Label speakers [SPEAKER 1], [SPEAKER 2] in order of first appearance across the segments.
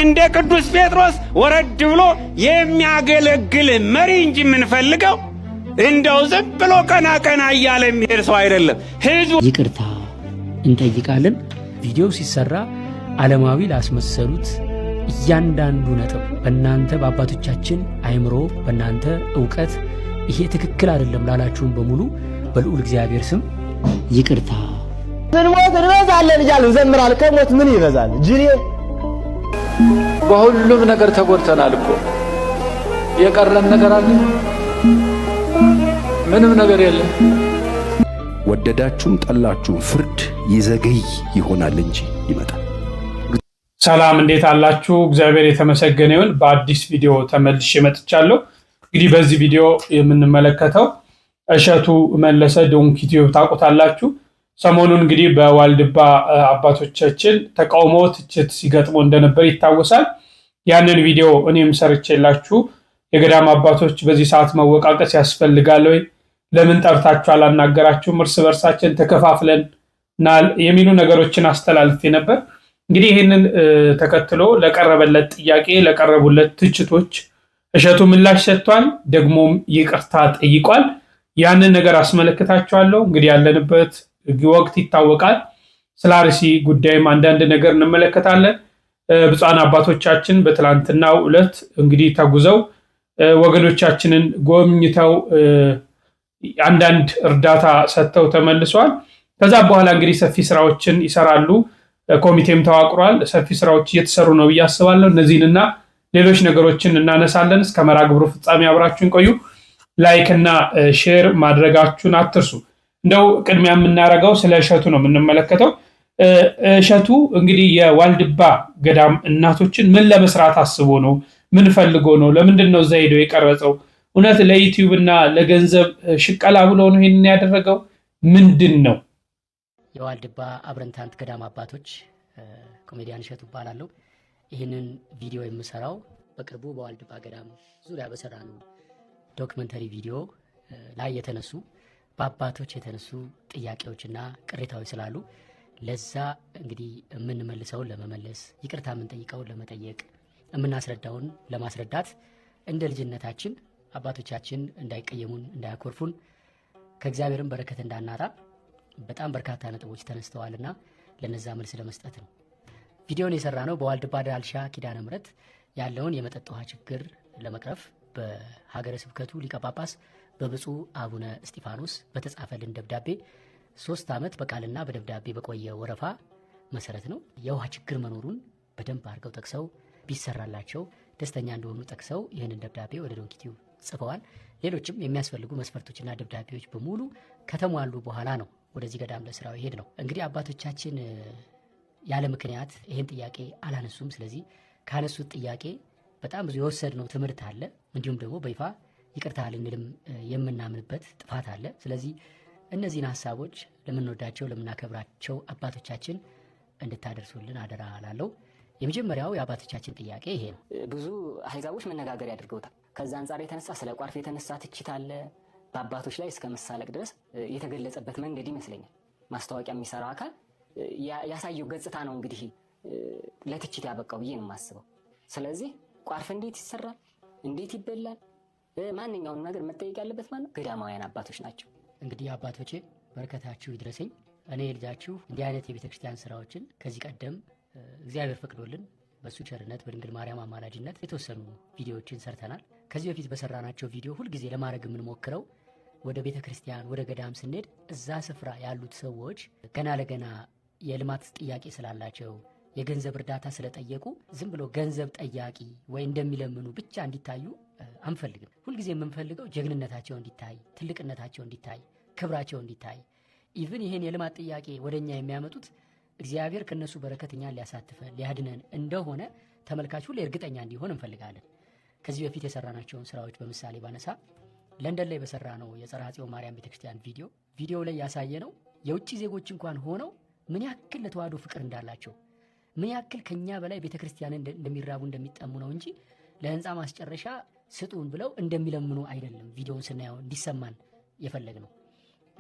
[SPEAKER 1] እንደ ቅዱስ ጴጥሮስ ወረድ ብሎ የሚያገለግል መሪ እንጂ የምንፈልገው እንደው ዝም ብሎ ቀና ቀና እያለ የሚሄድ ሰው አይደለም። ህዝቡ
[SPEAKER 2] ይቅርታ እንጠይቃለን። ቪዲዮ ሲሰራ ዓለማዊ ላስመሰሉት እያንዳንዱ ነጥብ በእናንተ በአባቶቻችን አይምሮ በእናንተ ዕውቀት ይሄ ትክክል አይደለም ላላችሁም በሙሉ በልዑል እግዚአብሔር ስም ይቅርታ።
[SPEAKER 3] ስንሞት እንበዛለን እያልን እንዘምራለን። ከሞት ምን ይበዛል? ጅሬ
[SPEAKER 4] በሁሉም ነገር ተጎድተናል እኮ። የቀረን ነገር አለ? ምንም ነገር የለም።
[SPEAKER 5] ወደዳችሁም ጠላችሁም ፍርድ ይዘገይ ይሆናል እንጂ ይመጣል።
[SPEAKER 6] ሰላም፣ እንዴት አላችሁ? እግዚአብሔር የተመሰገነ ይሁን። በአዲስ ቪዲዮ ተመልሼ መጥቻለሁ። እንግዲህ በዚህ ቪዲዮ የምንመለከተው እሸቱ መለሰ ዶንኪ ቲዩብ ታውቁታላችሁ። ሰሞኑን እንግዲህ በዋልድባ አባቶቻችን ተቃውሞ ትችት ሲገጥሞ እንደነበር ይታወሳል። ያንን ቪዲዮ እኔም ሰርቼላችሁ የገዳም አባቶች በዚህ ሰዓት መወቃቀስ ያስፈልጋል ወይ? ለምን ጠርታችሁ አላናገራችሁም? እርስ በርሳችን ተከፋፍለናል የሚሉ ነገሮችን አስተላልፌ ነበር። እንግዲህ ይህንን ተከትሎ ለቀረበለት ጥያቄ ለቀረቡለት ትችቶች እሸቱ ምላሽ ሰጥቷል። ደግሞም ይቅርታ ጠይቋል። ያንን ነገር አስመለክታችኋለሁ። እንግዲህ ያለንበት ወቅት ይታወቃል። ስለ አርሲ ጉዳይም አንዳንድ ነገር እንመለከታለን። ብፁዓን አባቶቻችን በትላንትናው ዕለት እንግዲህ ተጉዘው ወገኖቻችንን ጎብኝተው አንዳንድ እርዳታ ሰጥተው ተመልሰዋል። ከዛ በኋላ እንግዲህ ሰፊ ስራዎችን ይሰራሉ። ኮሚቴም ተዋቅሯል። ሰፊ ስራዎች እየተሰሩ ነው ብዬ አስባለሁ። እነዚህንና ሌሎች ነገሮችን እናነሳለን። እስከ መርሐ ግብሩ ፍጻሜ አብራችሁን ቆዩ። ላይክ እና ሼር ማድረጋችሁን አትርሱ። እንደው ቅድሚያ የምናደርገው ስለ እሸቱ ነው የምንመለከተው። እሸቱ እንግዲህ የዋልድባ ገዳም እናቶችን ምን ለመስራት አስቦ ነው? ምን ፈልጎ ነው? ለምንድን ነው እዛ ሄዶ የቀረጸው? እውነት ለዩቲዩብ እና ለገንዘብ ሽቀላ ብሎ ነው ይሄንን ያደረገው? ምንድን ነው?
[SPEAKER 2] የዋልድባ አብረንታንት ገዳም አባቶች ኮሜዲያን እሸቱ እባላለሁ። ይህንን ቪዲዮ የምሰራው በቅርቡ በዋልድባ ገዳም ዙሪያ በሰራነው ዶክመንተሪ ቪዲዮ ላይ የተነሱ በአባቶች የተነሱ ጥያቄዎችና ቅሬታዎች ስላሉ ለዛ እንግዲህ የምንመልሰውን ለመመለስ ይቅርታ የምንጠይቀውን ለመጠየቅ የምናስረዳውን ለማስረዳት እንደ ልጅነታችን አባቶቻችን እንዳይቀየሙን እንዳያኮርፉን ከእግዚአብሔርም በረከት እንዳናጣ በጣም በርካታ ነጥቦች ተነስተዋልና ለነዛ መልስ ለመስጠት ነው። ቪዲዮን የሰራ ነው በዋልድባ ዳልሻ ኪዳነ ምሕረት ያለውን የመጠጥ ውሃ ችግር ለመቅረፍ በሀገረ ስብከቱ ሊቀ ጳጳስ በብፁዕ አቡነ እስጢፋኖስ በተጻፈልን ደብዳቤ 3 ዓመት በቃልና በደብዳቤ በቆየ ወረፋ መሰረት ነው። የውሃ ችግር መኖሩን በደንብ አድርገው ጠቅሰው ቢሰራላቸው ደስተኛ እንደሆኑ ጠቅሰው ይህንን ደብዳቤ ወደ ዶንኪ ቲዩብ ጽፈዋል። ሌሎችም የሚያስፈልጉ መስፈርቶችና ደብዳቤዎች በሙሉ ከተሟሉ በኋላ ነው ወደዚህ ገዳም ለስራው ይሄድ ነው። እንግዲህ አባቶቻችን ያለ ምክንያት ይህን ጥያቄ አላነሱም። ስለዚህ ካነሱት ጥያቄ በጣም ብዙ የወሰድነው ትምህርት አለ። እንዲሁም ደግሞ በይፋ ይቅርታ ልንልም የምናምንበት ጥፋት አለ። ስለዚህ እነዚህን ሀሳቦች ለምንወዳቸው ለምናከብራቸው አባቶቻችን እንድታደርሱልን አደራ ላለው። የመጀመሪያው የአባቶቻችን ጥያቄ ይሄ ነው።
[SPEAKER 7] ብዙ አህዛቦች መነጋገር ያድርገውታል። ከዛ አንጻር የተነሳ ስለ ቋርፍ የተነሳ ትችት አለ። በአባቶች ላይ እስከ መሳለቅ ድረስ የተገለጸበት መንገድ ይመስለኛል። ማስታወቂያ የሚሰራ አካል ያሳየው ገጽታ ነው እንግዲህ ለትችት ያበቃው ብዬ ነው የማስበው። ስለዚህ ቋርፍ እንዴት ይሰራል? እንዴት ይበላል? ማንኛውንም ነገር መጠየቅ ያለበት ማለት ነው ገዳማውያን አባቶች ናቸው።
[SPEAKER 2] እንግዲህ አባቶቼ በረከታችሁ ይድረሰኝ። እኔ ልጃችሁ እንዲህ አይነት የቤተክርስቲያን ስራዎችን ከዚህ ቀደም እግዚአብሔር ፈቅዶልን በሱ ቸርነት በድንግል ማርያም አማላጅነት የተወሰኑ ቪዲዮዎችን ሰርተናል። ከዚህ በፊት በሰራናቸው ቪዲዮ ሁልጊዜ ለማድረግ የምንሞክረው ወደ ቤተክርስቲያን ወደ ገዳም ስንሄድ እዛ ስፍራ ያሉት ሰዎች ገና ለገና የልማት ጥያቄ ስላላቸው የገንዘብ እርዳታ ስለጠየቁ ዝም ብሎ ገንዘብ ጠያቂ ወይ እንደሚለምኑ ብቻ እንዲታዩ አንፈልግም። ሁልጊዜ የምንፈልገው ጀግንነታቸው እንዲታይ፣ ትልቅነታቸው እንዲታይ፣ ክብራቸው እንዲታይ። ኢቭን ይህን የልማት ጥያቄ ወደኛ የሚያመጡት እግዚአብሔር ከነሱ በረከት እኛን ሊያሳትፈን ሊያድነን እንደሆነ ተመልካች ሁሉ እርግጠኛ እንዲሆን እንፈልጋለን። ከዚህ በፊት የሰራናቸውን ስራዎች በምሳሌ ባነሳ ለንደን ላይ በሰራ ነው የጸርሐ ጽዮን ማርያም ቤተክርስቲያን ቪዲዮ ላይ ያሳየ ነው የውጭ ዜጎች እንኳን ሆነው ምን ያክል ለተዋህዶ ፍቅር እንዳላቸው ምን ያክል ከኛ በላይ ቤተክርስቲያን እንደሚራቡ እንደሚጠሙ ነው እንጂ ለህንፃ ማስጨረሻ ስጡን ብለው እንደሚለምኑ አይደለም። ቪዲዮውን ስናየው እንዲሰማን የፈለግ ነው።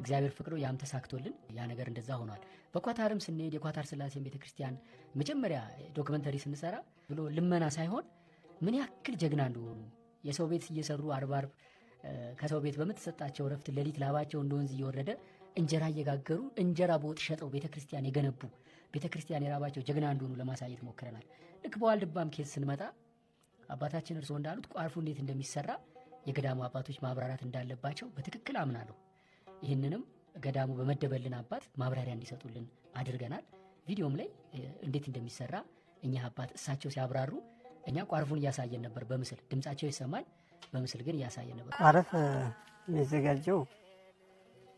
[SPEAKER 2] እግዚአብሔር ፍቅሩ ያም ተሳክቶልን ያ ነገር እንደዛ ሆኗል። በኳታርም ስንሄድ የኳታር ስላሴን ቤተክርስቲያን መጀመሪያ ዶክመንተሪ ስንሰራ ብሎ ልመና ሳይሆን ምን ያክል ጀግና እንደሆኑ የሰው ቤት እየሰሩ አርብ ከሰው ቤት በምትሰጣቸው ረፍት ሌሊት ላባቸው እንደወንዝ እየወረደ እንጀራ እየጋገሩ እንጀራ በወጥ ሸጠው ቤተክርስቲያን የገነቡ ቤተክርስቲያን የራባቸው ጀግና እንደሆኑ ለማሳየት ሞክረናል። ልክ በዋልድባም ኬስ ስንመጣ አባታችን እርሶ እንዳሉት ቋርፉ እንዴት እንደሚሰራ የገዳሙ አባቶች ማብራራት እንዳለባቸው በትክክል አምናለሁ። ይህንንም ገዳሙ በመደበልን አባት ማብራሪያ እንዲሰጡልን አድርገናል። ቪዲዮም ላይ እንዴት እንደሚሰራ እኛ አባት እሳቸው ሲያብራሩ እኛ ቋርፉን እያሳየን ነበር። በምስል ድምጻቸው ይሰማል፣ በምስል ግን እያሳየን ነበር።
[SPEAKER 8] ቋርፍ የሚዘጋጀው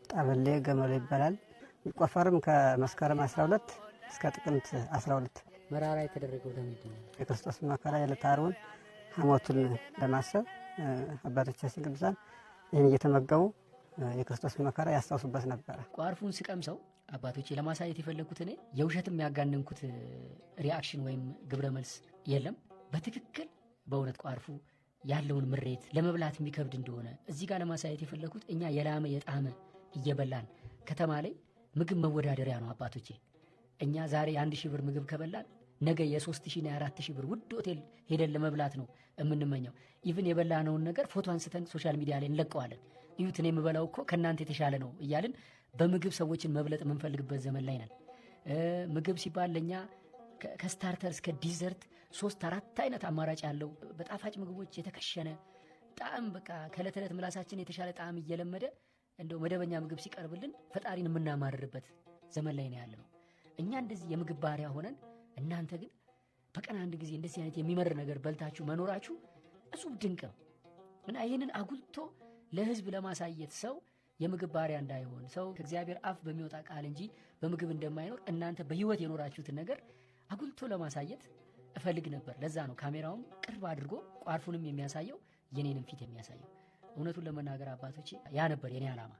[SPEAKER 8] ጠበሌ ገመሎ ይባላል። የሚቆፈርም ከመስከረም 12 እስከ ጥቅምት 12።
[SPEAKER 2] መራራ የተደረገው ለምንድን ነው?
[SPEAKER 8] የክርስቶስ መከራ የዕለተ ዓርቡን ሐሞቱን ለማሰብ አባቶቻችን ቅዱሳን ይህን እየተመገቡ የክርስቶስ መከራ ያስታውሱበት ነበር።
[SPEAKER 2] ቋርፉን ስቀምሰው አባቶቼ ለማሳየት የፈለኩት እኔ የውሸትም ያጋነንኩት ሪአክሽን ወይም ግብረ መልስ የለም። በትክክል በእውነት ቋርፉ ያለውን ምሬት ለመብላት የሚከብድ እንደሆነ እዚህ ጋር ለማሳየት የፈለኩት እኛ የላመ የጣመ እየበላን ከተማ ላይ ምግብ መወዳደሪያ ነው አባቶቼ። እኛ ዛሬ 1000 ብር ምግብ ከበላን ነገ የ3000 እና 4000 ብር ውድ ሆቴል ሄደን ለመብላት ነው የምንመኘው። ኢቭን የበላነውን ነገር ፎቶ አንስተን ሶሻል ሚዲያ ላይ እንለቀዋለን። እዩት እኔ የምበላው እኮ ከእናንተ የተሻለ ነው እያልን በምግብ ሰዎችን መብለጥ የምንፈልግበት ዘመን ላይ ነን። ምግብ ሲባል ለእኛ ከስታርተር እስከ ዲዘርት 3-4 አይነት አማራጭ ያለው በጣፋጭ ምግቦች የተከሸነ ጣዕም በቃ ከዕለት ዕለት ምላሳችን የተሻለ ጣዕም እየለመደ እንደው መደበኛ ምግብ ሲቀርብልን ፈጣሪን የምናማርርበት ዘመን ላይ ነው ያለነው። እኛ እንደዚህ የምግብ ባሪያ ሆነን እናንተ ግን በቀን አንድ ጊዜ እንደዚህ አይነት የሚመር ነገር በልታችሁ መኖራችሁ እጹብ ድንቅ ነው እና ይህንን አጉልቶ ለህዝብ ለማሳየት ሰው የምግብ ባሪያ እንዳይሆን ሰው ከእግዚአብሔር አፍ በሚወጣ ቃል እንጂ በምግብ እንደማይኖር እናንተ በህይወት የኖራችሁትን ነገር አጉልቶ ለማሳየት እፈልግ ነበር። ለዛ ነው ካሜራውም ቅርብ አድርጎ ቋርፉንም የሚያሳየው የኔንም ፊት የሚያሳየው። እውነቱን ለመናገር አባቶቼ ያ ነበር የኔ ዓላማ።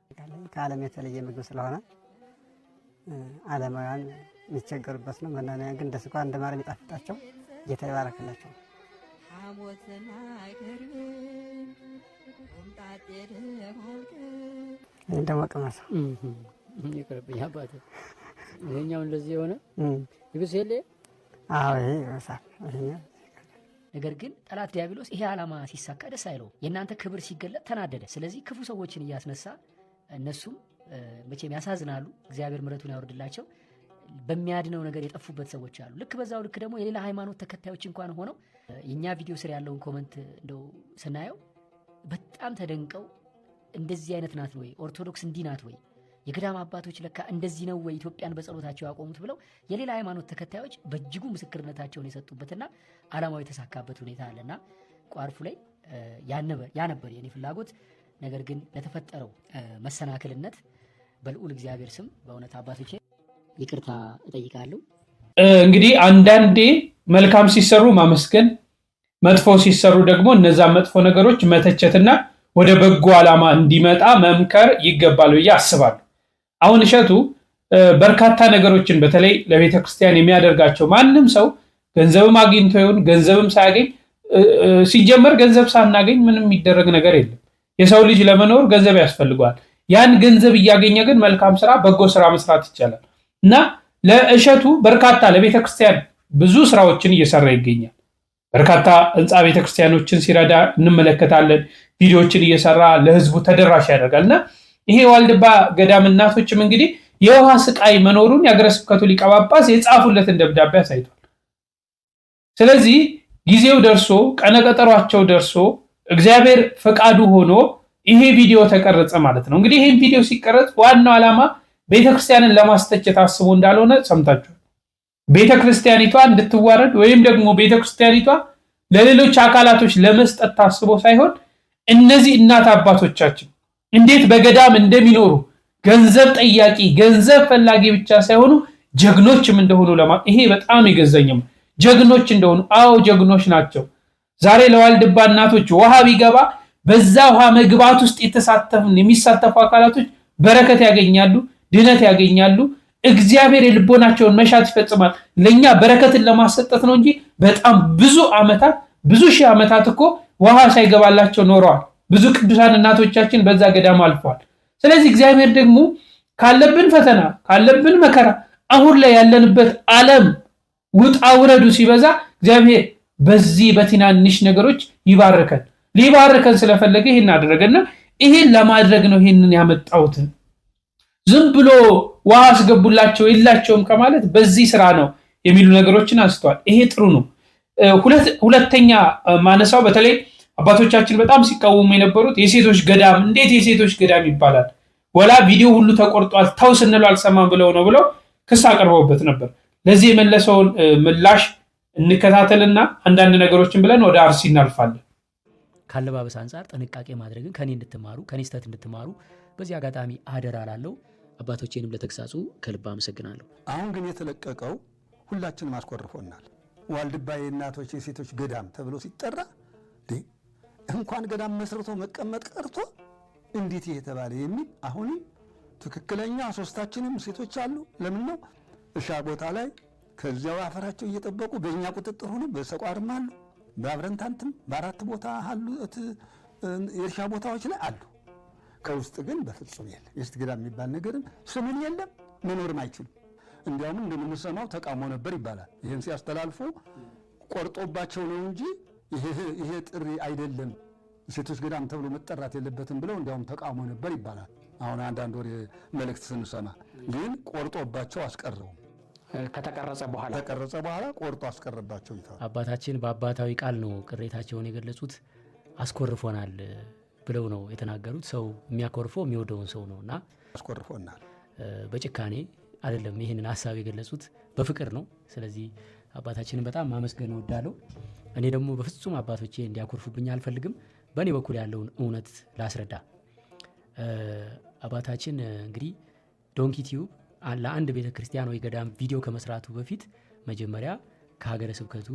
[SPEAKER 8] ከዓለም የተለየ ምግብ ስለሆነ ዓለማውያን የሚቸገሩበት ነው። መናንያን ግን እንደ ስኳር እንደ ማር የሚጣፍጣቸው ጌታ ይባረክላቸው። እንደሞ ቀመሰው
[SPEAKER 2] ይቅርብኝ አባቴ። ይሄኛው እንደዚህ የሆነ ይብስ የለ።
[SPEAKER 8] አዎ ይሄ ይብሳል።
[SPEAKER 2] ነገር ግን ጠላት ዲያብሎስ ይሄ ዓላማ ሲሳካ ደስ አይለው። የእናንተ ክብር ሲገለጥ ተናደደ። ስለዚህ ክፉ ሰዎችን እያስነሳ እነሱም መቼም ያሳዝናሉ። እግዚአብሔር ምሕረቱን ያወርድላቸው። በሚያድነው ነገር የጠፉበት ሰዎች አሉ። ልክ በዛው ልክ ደግሞ የሌላ ሃይማኖት ተከታዮች እንኳን ሆነው የኛ ቪዲዮ ስር ያለውን ኮሜንት እንደው ስናየው በጣም ተደንቀው እንደዚህ አይነት ናት ወይ ኦርቶዶክስ እንዲህ ናት ወይ የገዳም አባቶች ለካ እንደዚህ ነው ወይ ኢትዮጵያን በጸሎታቸው ያቆሙት ብለው የሌላ ሃይማኖት ተከታዮች በእጅጉ ምስክርነታቸውን የሰጡበትና ዓላማው የተሳካበት ሁኔታ አለና ቋርፉ ላይ ያ ነበር የኔ ፍላጎት። ነገር ግን ለተፈጠረው መሰናክልነት በልዑል እግዚአብሔር ስም በእውነት አባቶቼ ይቅርታ እጠይቃለሁ።
[SPEAKER 6] እንግዲህ አንዳንዴ መልካም ሲሰሩ ማመስገን፣ መጥፎ ሲሰሩ ደግሞ እነዛ መጥፎ ነገሮች መተቸትና ወደ በጎ ዓላማ እንዲመጣ መምከር ይገባል ብዬ አስባለሁ። አሁን እሸቱ በርካታ ነገሮችን በተለይ ለቤተ ክርስቲያን የሚያደርጋቸው ማንም ሰው ገንዘብም አግኝቶ ይሁን ገንዘብም ሳያገኝ ሲጀመር ገንዘብ ሳናገኝ ምንም የሚደረግ ነገር የለም። የሰው ልጅ ለመኖር ገንዘብ ያስፈልገዋል። ያን ገንዘብ እያገኘ ግን መልካም ስራ በጎ ስራ መስራት ይቻላል እና ለእሸቱ በርካታ ለቤተ ክርስቲያን ብዙ ስራዎችን እየሰራ ይገኛል። በርካታ ህንፃ ቤተ ክርስቲያኖችን ሲረዳ እንመለከታለን። ቪዲዮዎችን እየሰራ ለህዝቡ ተደራሽ ያደርጋል እና ይሄ ዋልድባ ገዳም እናቶችም እንግዲህ የውሃ ስቃይ መኖሩን የሀገረ ስብከቱ ሊቀ ጳጳስ የጻፉለትን ደብዳቤ አሳይቷል። ስለዚህ ጊዜው ደርሶ ቀነቀጠሯቸው ደርሶ እግዚአብሔር ፈቃዱ ሆኖ ይሄ ቪዲዮ ተቀረጸ ማለት ነው። እንግዲህ ይሄን ቪዲዮ ሲቀረጽ ዋናው ዓላማ ቤተክርስቲያንን ለማስተቸት አስቦ እንዳልሆነ ሰምታችኋል። ቤተክርስቲያኒቷ እንድትዋረድ ወይም ደግሞ ቤተክርስቲያኒቷ ለሌሎች አካላቶች ለመስጠት ታስቦ ሳይሆን እነዚህ እናት አባቶቻችን እንዴት በገዳም እንደሚኖሩ ገንዘብ ጠያቂ ገንዘብ ፈላጊ ብቻ ሳይሆኑ ጀግኖችም እንደሆኑ ይሄ በጣም ይገዘኛል። ጀግኖች እንደሆኑ አዎ ጀግኖች ናቸው። ዛሬ ለዋልድባ እናቶች ውሃ ቢገባ በዛ ውሃ መግባት ውስጥ የሚሳተፉ አካላቶች በረከት ያገኛሉ፣ ድነት ያገኛሉ። እግዚአብሔር የልቦናቸውን መሻት ይፈጽማል። ለኛ በረከትን ለማሰጠት ነው እንጂ በጣም ብዙ ዓመታት ብዙ ሺህ ዓመታት እኮ ውሃ ሳይገባላቸው ኖረዋል። ብዙ ቅዱሳን እናቶቻችን በዛ ገዳም አልፈዋል። ስለዚህ እግዚአብሔር ደግሞ ካለብን ፈተና ካለብን መከራ አሁን ላይ ያለንበት ዓለም ውጣ ውረዱ ሲበዛ እግዚአብሔር በዚህ በትናንሽ ነገሮች ይባርከን ሊባርከን ስለፈለገ ይሄን አደረገና ይሄን ለማድረግ ነው ይሄንን ያመጣውት ዝም ብሎ ውሃ አስገቡላቸው የላቸውም ከማለት በዚህ ስራ ነው የሚሉ ነገሮችን አንስተዋል ይሄ ጥሩ ነው ሁለተኛ ማነሳው በተለይ አባቶቻችን በጣም ሲቃወሙ የነበሩት የሴቶች ገዳም እንዴት የሴቶች ገዳም ይባላል ወላ ቪዲዮ ሁሉ ተቆርጧል ታው ስንለው አልሰማም ብለው ነው ብለው ክስ አቀርበውበት ነበር ለዚህ የመለሰውን ምላሽ እንከታተልና አንዳንድ ነገሮችን ብለን ወደ አርሲ እናልፋለን
[SPEAKER 2] ካለባበስ አንፃር ጥንቃቄ ማድረግን ከኔ እንድትማሩ ከኔ ስተት እንድትማሩ በዚህ አጋጣሚ አደራ ላለው አባቶቼንም ለተግሳጹ ከልብ አመሰግናለሁ
[SPEAKER 9] አሁን ግን የተለቀቀው ሁላችንም አስቆርፎናል ዋልድባ የእናቶች የሴቶች ገዳም ተብሎ ሲጠራ እንኳን ገዳም መስርቶ መቀመጥ ቀርቶ እንዴት ይሄ ተባለ የሚል አሁንም ትክክለኛ ሶስታችንም ሴቶች አሉ ለምን ነው እሻ ቦታ ላይ ከዚያው አፈራቸው እየጠበቁ በእኛ ቁጥጥር ሆኖ በሰቋርም አሉ በአብረንታንትም በአራት ቦታ አሉ የእርሻ ቦታዎች ላይ አሉ ከውስጥ ግን በፍጹም የለም የሴት ገዳም የሚባል ነገርም ስምን የለም መኖርም አይችልም እንዲያውም እንደምንሰማው ተቃውሞ ነበር ይባላል ይሄን ሲያስተላልፉ ቆርጦባቸው ነው እንጂ ይሄ ጥሪ አይደለም ሴቶች ገዳም ተብሎ መጠራት የለበትም ብለው እንዲያውም ተቃውሞ ነበር ይባላል አሁን አንዳንድ ወሬ መልእክት ስንሰማ ግን ቆርጦባቸው አስቀረው
[SPEAKER 7] ከተቀረጸ በኋላ
[SPEAKER 9] ቆርጦ አስቀረባቸው ይታል
[SPEAKER 2] አባታችን በአባታዊ ቃል ነው ቅሬታቸውን የገለጹት አስቆርፎናል ብለው ነው የተናገሩት ሰው የሚያኮርፈው የሚወደውን ሰው ነውና
[SPEAKER 9] አስቆርፎናል
[SPEAKER 2] በጭካኔ አይደለም ይሄንን ሐሳብ የገለጹት በፍቅር ነው ስለዚህ አባታችንን በጣም ማመስገን እወዳለሁ እኔ ደግሞ በፍጹም አባቶቼ እንዲያኮርፉብኝ አልፈልግም በእኔ በኩል ያለውን እውነት ላስረዳ አባታችን እንግዲህ ዶንኪ ቲዩብ ለአንድ ቤተክርስቲያን ወይ ገዳም ቪዲዮ ከመስራቱ በፊት መጀመሪያ ከሀገረ ስብከቱ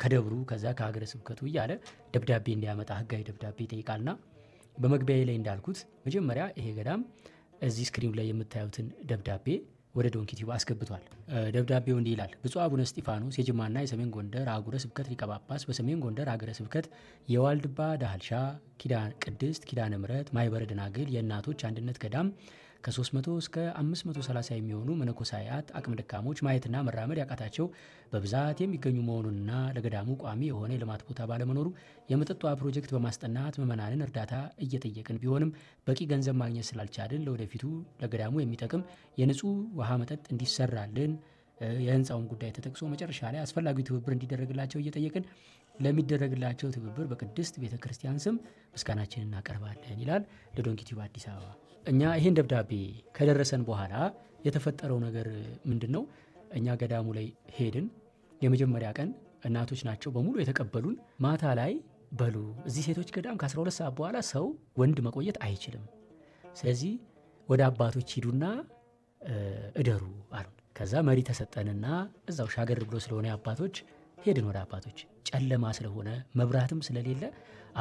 [SPEAKER 2] ከደብሩ ከዛ ከሀገረ ስብከቱ እያለ ደብዳቤ እንዲያመጣ ህጋዊ ደብዳቤ ይጠይቃልና በመግቢያዬ ላይ እንዳልኩት መጀመሪያ ይሄ ገዳም እዚህ ስክሪን ላይ የምታዩትን ደብዳቤ ወደ ዶንኪ ቲዩብ አስገብቷል ደብዳቤው እንዲህ ይላል ብፁዕ አቡነ እስጢፋኖስ የጅማና የሰሜን ጎንደር አህጉረ ስብከት ሊቀ ጳጳስ በሰሜን ጎንደር ሀገረ ስብከት የዋልድባ ዳህልሻ ቅድስት ኪዳነ ምሕረት ማኅበረ ደናግል የእናቶች አንድነት ገዳም ከ300 እስከ 530 የሚሆኑ መነኮሳያት አቅመ ደካሞች ማየትና መራመድ ያቃታቸው በብዛት የሚገኙ መሆኑንና ለገዳሙ ቋሚ የሆነ የልማት ቦታ ባለመኖሩ የመጠጥ ውሃ ፕሮጀክት በማስጠናት ምዕመናንን እርዳታ እየጠየቅን ቢሆንም በቂ ገንዘብ ማግኘት ስላልቻልን ለወደፊቱ ለገዳሙ የሚጠቅም የንጹህ ውሃ መጠጥ እንዲሰራልን የህንፃውን ጉዳይ ተጠቅሶ መጨረሻ ላይ አስፈላጊው ትብብር እንዲደረግላቸው እየጠየቅን ለሚደረግላቸው ትብብር በቅድስት ቤተክርስቲያን ስም ምስጋናችንን እናቀርባለን ይላል ለዶንኪ ቲዩብ አዲስ አበባ እኛ ይሄን ደብዳቤ ከደረሰን በኋላ የተፈጠረው ነገር ምንድነው እኛ ገዳሙ ላይ ሄድን የመጀመሪያ ቀን እናቶች ናቸው በሙሉ የተቀበሉን ማታ ላይ በሉ እዚህ ሴቶች ገዳም ከ12 ሰዓት በኋላ ሰው ወንድ መቆየት አይችልም ስለዚህ ወደ አባቶች ሂዱና እደሩ አሉ ከዛ መሪ ተሰጠንና እዛው ሻገር ብሎ ስለሆነ አባቶች ሄድን ወደ አባቶች ጨለማ ስለሆነ መብራትም ስለሌለ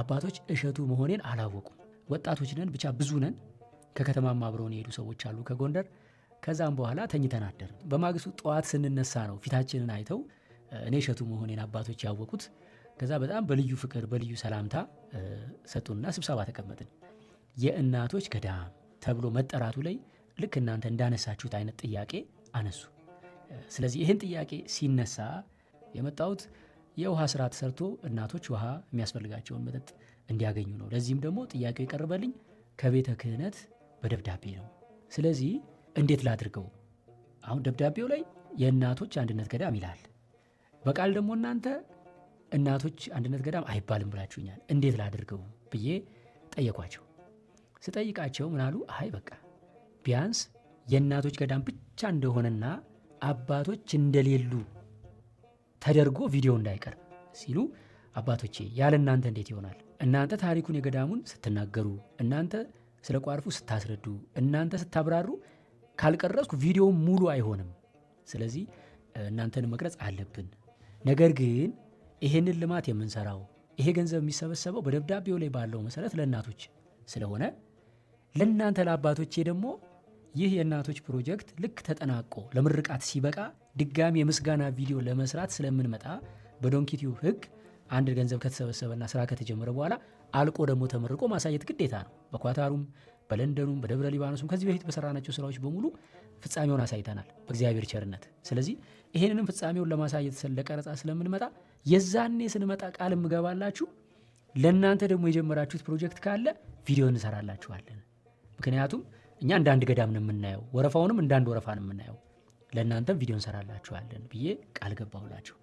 [SPEAKER 2] አባቶች እሸቱ መሆኔን አላወቁም ወጣቶች ነን ብቻ ብዙ ነን ከከተማም አብረውን የሄዱ ሰዎች አሉ ከጎንደር ከዛም በኋላ ተኝተን አደርን በማግስቱ ጠዋት ስንነሳ ነው ፊታችንን አይተው እኔ እሸቱ መሆኔን አባቶች ያወቁት ከዛ በጣም በልዩ ፍቅር በልዩ ሰላምታ ሰጡንና ስብሰባ ተቀመጥን የእናቶች ገዳም ተብሎ መጠራቱ ላይ ልክ እናንተ እንዳነሳችሁት አይነት ጥያቄ አነሱ ስለዚህ ይህን ጥያቄ ሲነሳ የመጣሁት የውሃ ስራ ተሰርቶ እናቶች ውሃ የሚያስፈልጋቸውን መጠጥ እንዲያገኙ ነው ለዚህም ደግሞ ጥያቄው የቀረበልኝ ከቤተ ክህነት በደብዳቤ ነው ስለዚህ እንዴት ላድርገው አሁን ደብዳቤው ላይ የእናቶች አንድነት ገዳም ይላል በቃል ደግሞ እናንተ እናቶች አንድነት ገዳም አይባልም ብላችሁኛል እንዴት ላድርገው ብዬ ጠየኳቸው ስጠይቃቸው ምን አሉ አይ በቃ ቢያንስ የእናቶች ገዳም ብቻ እንደሆነና አባቶች እንደሌሉ ተደርጎ ቪዲዮ እንዳይቀርብ ሲሉ አባቶቼ ያለ እናንተ እንዴት ይሆናል እናንተ ታሪኩን የገዳሙን ስትናገሩ እናንተ ስለ ቋርፉ ስታስረዱ እናንተ ስታብራሩ ካልቀረጽኩ ቪዲዮ ሙሉ አይሆንም ስለዚህ እናንተን መቅረጽ አለብን ነገር ግን ይሄንን ልማት የምንሰራው ይሄ ገንዘብ የሚሰበሰበው በደብዳቤው ላይ ባለው መሰረት ለእናቶች ስለሆነ ለእናንተ ለአባቶቼ ደግሞ ይህ የእናቶች ፕሮጀክት ልክ ተጠናቆ ለምርቃት ሲበቃ ድጋሚ የምስጋና ቪዲዮ ለመስራት ስለምንመጣ በዶንኪ ቲዩብ ህግ አንድ ገንዘብ ከተሰበሰበና ስራ ከተጀመረ በኋላ አልቆ ደግሞ ተመርቆ ማሳየት ግዴታ ነው በኳታሩም በለንደኑም በደብረ ሊባኖስም ከዚህ በፊት በሰራናቸው ስራዎች በሙሉ ፍጻሜውን አሳይተናል በእግዚአብሔር ቸርነት። ስለዚህ ይሄንንም ፍጻሜውን ለማሳየት ስለቀረጻ ስለምንመጣ የዛኔ ስንመጣ ቃል ምገባላችሁ ለእናንተ ደግሞ የጀመራችሁት ፕሮጀክት ካለ ቪዲዮ እንሰራላችኋለን። ምክንያቱም እኛ እንደ አንድ ገዳም ነው የምናየው፣ ወረፋውንም እንደ አንድ ወረፋ ነው የምናየው። ለእናንተም ቪዲዮ እንሰራላችኋለን ብዬ ቃል ገባሁላችሁ።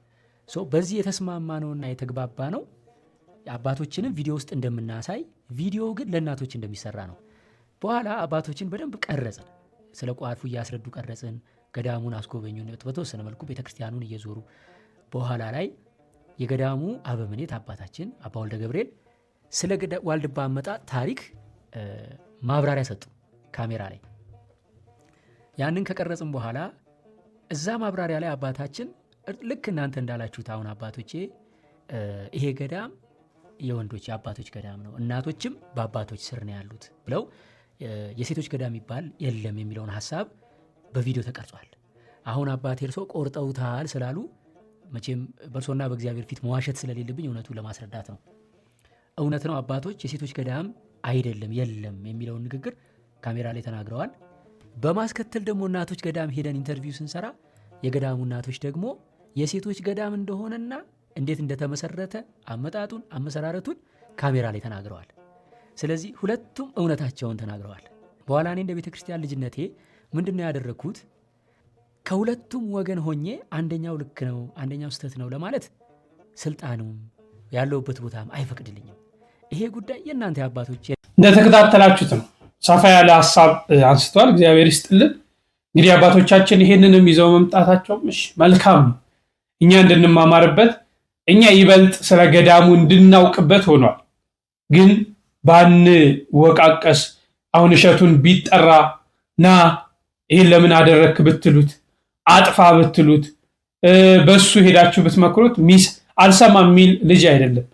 [SPEAKER 2] በዚህ የተስማማ ነውና የተግባባ ነው። አባቶችንም ቪዲዮ ውስጥ እንደምናሳይ ቪዲዮ ግን ለእናቶች እንደሚሰራ ነው። በኋላ አባቶችን በደንብ ቀረጽን፣ ስለ ቋርፉ እያስረዱ ቀረጽን፣ ገዳሙን አስጎበኙን በተወሰነ መልኩ ቤተክርስቲያኑን እየዞሩ በኋላ ላይ የገዳሙ አበምኔት አባታችን አባ ወልደ ገብርኤል ስለ ዋልድባ አመጣጥ ታሪክ ማብራሪያ ሰጡ ካሜራ ላይ። ያንን ከቀረጽን በኋላ እዛ ማብራሪያ ላይ አባታችን ልክ እናንተ እንዳላችሁት አሁን አባቶቼ ይሄ ገዳም የወንዶች የአባቶች ገዳም ነው፣ እናቶችም በአባቶች ስር ነው ያሉት ብለው የሴቶች ገዳም ይባል የለም የሚለውን ሐሳብ በቪዲዮ ተቀርጿል። አሁን አባቴ እርሶ ቆርጠውታል ስላሉ መቼም በእርሶና በእግዚአብሔር ፊት መዋሸት ስለሌለብኝ እውነቱን ለማስረዳት ነው። እውነት ነው፣ አባቶች የሴቶች ገዳም አይደለም የለም የሚለውን ንግግር ካሜራ ላይ ተናግረዋል። በማስከተል ደግሞ እናቶች ገዳም ሄደን ኢንተርቪው ስንሰራ የገዳሙ እናቶች ደግሞ የሴቶች ገዳም እንደሆነና እንዴት እንደተመሰረተ አመጣጡን አመሰራረቱን ካሜራ ላይ ተናግረዋል። ስለዚህ ሁለቱም እውነታቸውን ተናግረዋል። በኋላ እኔ እንደ ቤተክርስቲያን ልጅነቴ ምንድነው ያደረኩት? ከሁለቱም ወገን ሆኜ አንደኛው ልክ ነው አንደኛው ስተት ነው ለማለት ስልጣኑም ያለውበት ቦታም አይፈቅድልኝም። ይሄ ጉዳይ የእናንተ አባቶች
[SPEAKER 6] እንደተከታተላችሁት ነው። ሰፋ ያለ ሐሳብ አንስተዋል። እግዚአብሔር ይስጥልን። እንግዲህ አባቶቻችን ይሄንንም ይዘው መምጣታቸው መልካም ነው። እኛ እንድንማማርበት እኛ ይበልጥ ስለ ገዳሙ እንድናውቅበት ሆኗል። ግን ባን ወቃቀስ አሁን እሸቱን ቢጠራ ና ይሄን ለምን አደረክ ብትሉት አጥፋ ብትሉት በሱ ሄዳችሁ ብትመክሩት ሚስ አልሰማም የሚል ልጅ አይደለም።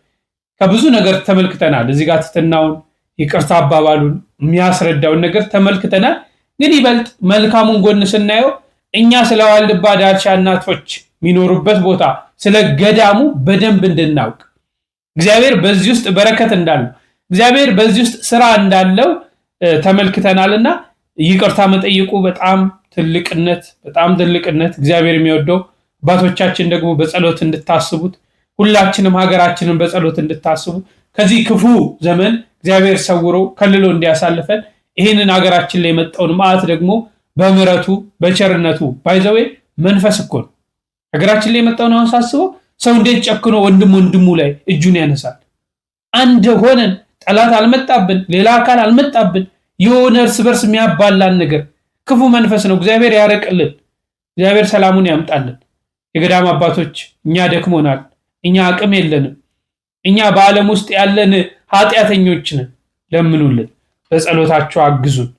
[SPEAKER 6] ከብዙ ነገር ተመልክተናል። እዚህ ጋር ትትናውን ይቅርታ አባባሉን የሚያስረዳውን ነገር ተመልክተናል። ግን ይበልጥ መልካሙን ጎን ስናየው እኛ ስለ ዋልድባ ዳርቻ እናቶች የሚኖሩበት ቦታ ስለ ገዳሙ በደንብ እንድናውቅ እግዚአብሔር በዚህ ውስጥ በረከት እንዳለው እግዚአብሔር በዚህ ውስጥ ስራ እንዳለው ተመልክተናልና ይቅርታ መጠየቁ በጣም ትልቅነት እግዚአብሔር የሚወደው። አባቶቻችን ደግሞ በጸሎት እንድታስቡት ሁላችንም ሀገራችንን በጸሎት እንድታስቡ ከዚህ ክፉ ዘመን እግዚአብሔር ሰውሮ ከልሎ እንዲያሳልፈን ይህንን ሀገራችን ላይ የመጣውን መዓት ደግሞ በምሕረቱ በቸርነቱ ባይዘዌ መንፈስ እኮ ነው ሀገራችን ላይ የመጣውን። አሁን ሳስበው ሰው እንዴት ጨክኖ ወንድሙ ላይ እጁን ያነሳል? አንድ ሆነን ጠላት አልመጣብን፣ ሌላ አካል አልመጣብን፣ የሆነ እርስ በርስ የሚያባላን ነገር ክፉ መንፈስ ነው። እግዚአብሔር ያረቅልን፣ እግዚአብሔር ሰላሙን ያምጣልን። የገዳም አባቶች እኛ ደክሞናል፣ እኛ አቅም የለንም፣ እኛ በዓለም ውስጥ ያለን ኃጢአተኞች ነን። ለምኑልን፣ በጸሎታቸው አግዙን።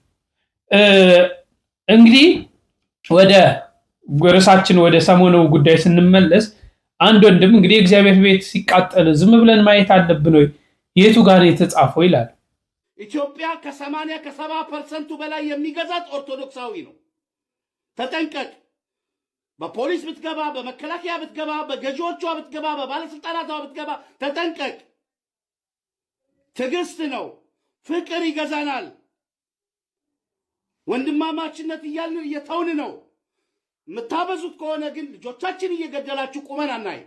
[SPEAKER 6] እንግዲህ ወደ ርዕሳችን ወደ ሰሞኑ ጉዳይ ስንመለስ አንድ ወንድም እንግዲህ እግዚአብሔር ቤት ሲቃጠል ዝም ብለን ማየት አለብን ወይ? የቱ ጋር የተጻፈው ይላል።
[SPEAKER 10] ኢትዮጵያ ከ80-70% በላይ የሚገዛት ኦርቶዶክሳዊ ነው። ተጠንቀቅ። በፖሊስ ብትገባ፣ በመከላከያ ብትገባ፣ በገዢዎቿ ብትገባ፣ በባለስልጣናቷ ብትገባ ተጠንቀቅ። ትዕግስት ነው፣ ፍቅር ይገዛናል። ወንድማማችነት እያልን እየተውን ነው። የምታበዙት ከሆነ ግን ልጆቻችን እየገደላችሁ ቁመን አናይ።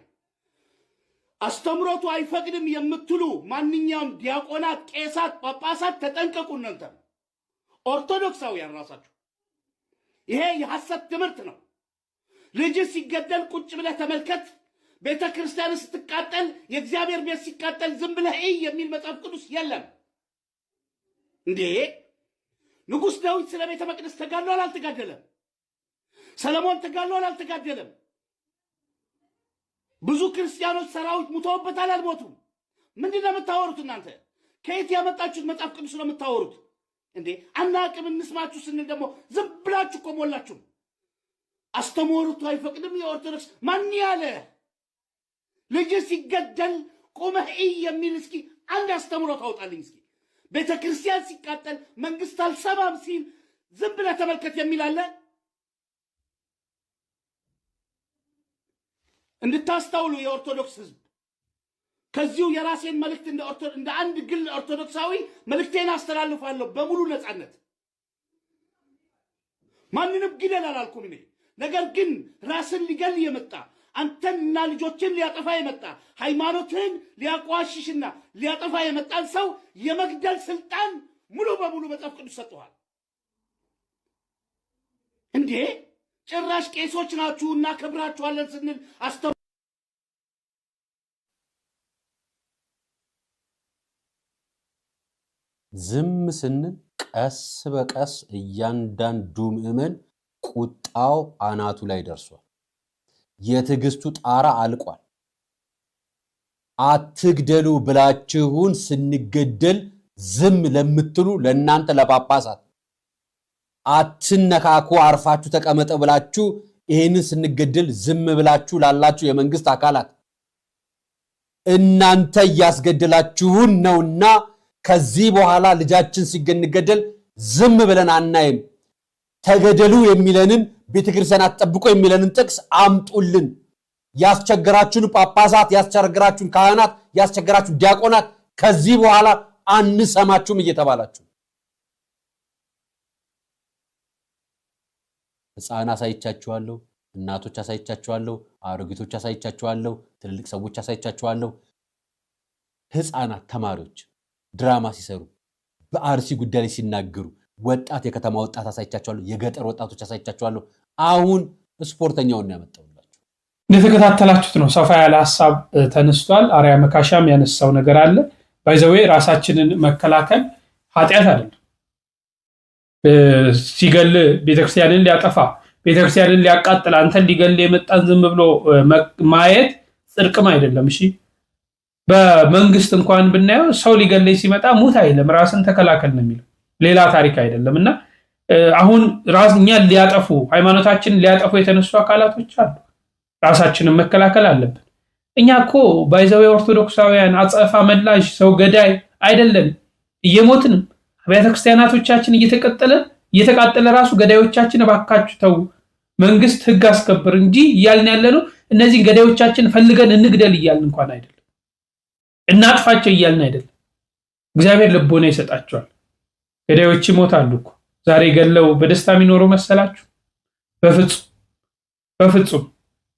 [SPEAKER 10] አስተምሮቱ አይፈቅድም የምትሉ ማንኛውም ዲያቆናት፣ ቄሳት፣ ጳጳሳት ተጠንቀቁ። እናንተ ኦርቶዶክሳውያን ራሳችሁ ይሄ የሐሰት ትምህርት ነው። ልጅ ሲገደል ቁጭ ብለህ ተመልከት። ቤተ ክርስቲያን ስትቃጠል፣ የእግዚአብሔር ቤት ሲቃጠል ዝም ብለህ እይ የሚል መጽሐፍ ቅዱስ የለም እንዴ? ንጉሥ ዳዊት ስለ ቤተ መቅደስ ተጋድሏል አልተጋደለም? ሰለሞን ተጋድሏል አልተጋደለም? ብዙ ክርስቲያኖች ሰራዊት ሙተውበታል አልሞቱም? ምንድነው የምታወሩት እናንተ? ከየት ያመጣችሁት መጽሐፍ ቅዱስ ነው የምታወሩት እንዴ? አናቅም እንስማችሁ ስንል ደግሞ ዝም ብላችሁ እኮ ሞላችሁ። አስተምሮቱ አይፈቅድም የኦርቶዶክስ ማን ያለ? ልጅ ሲገደል ቁመህ እይ የሚል እስኪ አንድ አስተምሮ ታውጣልኝ እስኪ። ቤተ ክርስቲያን ሲቃጠል መንግስት አልሰማም ሲል ዝም ብለህ ተመልከት የሚል አለ? እንድታስተውሉ የኦርቶዶክስ ህዝብ ከዚሁ የራሴን መልእክት እንደ አንድ ግል ኦርቶዶክሳዊ መልእክቴን አስተላልፋለሁ በሙሉ ነፃነት። ማንንም ግደል አላልኩም እኔ። ነገር ግን ራስን ሊገል የመጣ አንተንና ልጆችን ሊያጠፋ የመጣ ሃይማኖትን ሊያቋሽሽና ሊያጠፋ የመጣን ሰው የመግደል ስልጣን ሙሉ በሙሉ መጽሐፍ ቅዱስ ሰጥቷል። እንዴ ጭራሽ ቄሶች ናችሁና ከብራችኋለን ስንል
[SPEAKER 11] ዝም ስንል ቀስ በቀስ እያንዳንዱ ምእመን ቁጣው አናቱ ላይ ደርሷል። የትዕግስቱ ጣራ አልቋል። አትግደሉ ብላችሁን ስንገደል ዝም ለምትሉ ለእናንተ ለጳጳሳት አትነካኩ አርፋችሁ ተቀመጠ ብላችሁ ይሄንን ስንገደል ዝም ብላችሁ ላላችሁ የመንግስት አካላት እናንተ ያስገደላችሁን ነውና ከዚህ በኋላ ልጃችን ሲገደል ዝም ብለን አናይም። ተገደሉ የሚለንን ቤተክርስቲያን አጥብቆ የሚለንን ጥቅስ አምጡልን። ያስቸገራችሁን ጳጳሳት፣ ያስቸገራችሁን ካህናት፣ ያስቸገራችሁን ዲያቆናት ከዚህ በኋላ አንሰማችሁም እየተባላችሁ ሕፃን አሳይቻችኋለሁ፣ እናቶች አሳይቻችኋለሁ፣ አሮጊቶች አሳይቻችኋለሁ፣ ትልልቅ ሰዎች አሳይቻችኋለሁ። ሕፃናት ተማሪዎች ድራማ ሲሰሩ በአርሲ ጉዳይ ላይ ሲናገሩ ወጣት የከተማ ወጣት አሳይቻችኋለሁ፣ የገጠር ወጣቶች አሳይቻችኋለሁ። አሁን ስፖርተኛውን ያመጣውላችሁ
[SPEAKER 6] እንደተከታተላችሁት ነው። ሰፋ ያለ ሐሳብ ተነስቷል። አርያ መካሻም ያነሳው ነገር አለ። ባይዘዌ ራሳችንን መከላከል ኃጢአት አይደለም። ሲገል ቤተክርስቲያንን ሊያጠፋ ቤተክርስቲያንን ሊያቃጥል አንተን ሊገል የመጣን ዝም ብሎ ማየት ጽድቅም አይደለም። እሺ በመንግስት እንኳን ብናየው ሰው ሊገለይ ሲመጣ ሙት አይደለም፣ ራስን ተከላከል ነው የሚለው፣ ሌላ ታሪክ አይደለምና አሁን ራስኛ ሊያጠፉ ሃይማኖታችንን ሊያጠፉ የተነሱ አካላቶች አሉ። ራሳችንን መከላከል አለብን። እኛ እኮ ባይዘው ኦርቶዶክሳውያን አጸፋ መላሽ ሰው ገዳይ አይደለም። እየሞትንም አብያተ ክርስቲያናቶቻችን እየተቃጠለ ራሱ ገዳዮቻችን እባካችሁ ተው፣ መንግስት ህግ አስከብር እንጂ እያልን ያለነው እነዚህ ገዳዮቻችን ፈልገን እንግደል እያልን እንኳን አይደለም፣ እናጥፋቸው እያልን አይደለም። እግዚአብሔር ልቦና ይሰጣቸዋል። ገዳዮች ይሞታሉ እኮ ዛሬ ገለው በደስታ የሚኖሩ መሰላችሁ? በፍጹም